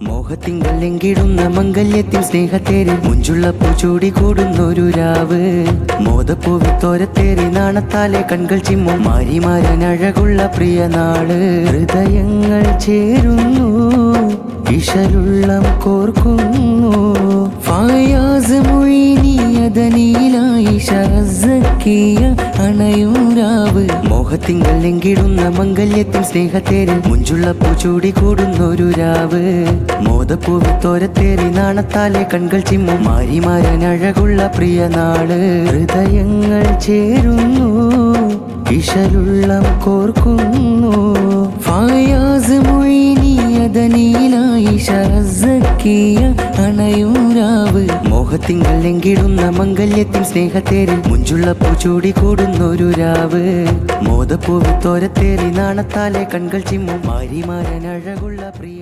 മോഹത്തിങ്കൾ എങ്കിടുന്ന മംഗല്യത്തിൽ സ്നേഹത്തേരിൽ മുഞ്ചുള്ള പൂച്ചൂടി കൂടുന്നൊരു രാവ് മോദപ്പൂവിത്തോരത്തേറി നാണത്താലെ കൺകൾ ചിമ്മും മാരിമാരനഴകുള്ള പ്രിയ നാള് ഹൃദയങ്ങൾ ചേരുന്നു ഇശലുള്ളം കോർക്കുന്നു ഫായാസ് മൊയ്നിയദനീലായിഷ സക്കിയ അണയൂരാവ് മോഹത്തിങ്കൾ എങ്കിടുന്ന മംഗല്യത്തിൽ സ്നേഹത്തേരിൽ മുഞ്ചുള്ള പൂച്ചൂടി കൂടുന്നൊരു രാവ് മോദപ്പൂവിത്തോരത്തേറി നാണത്താലെ കൺകൾ ചിമ്മും മാരിമാരനഴകുള്ള പ്രിയ നാള് ഹൃദയങ്ങൾ ചേരുന്നു ഇശലുള്ളം കോർക്കുന്നു ഫായാസ് മൊയ്നിയദനീലായിഷ സക്കിയ അണയൂരാവ് മോഹത്തിങ്കൾ എങ്കിടുന്ന മംഗല്യത്തിൽ സ്നേഹത്തേരിൽ മുഞ്ചുള്ള പൂച്ചൂടി കൂടുന്നൊരു രാവ് മോദപ്പൂവിത്തോരത്തേറി നാണത്താലെ കൺകൾ ചിമ്മും മാരിമാരനഴകുള്ള പ്രിയ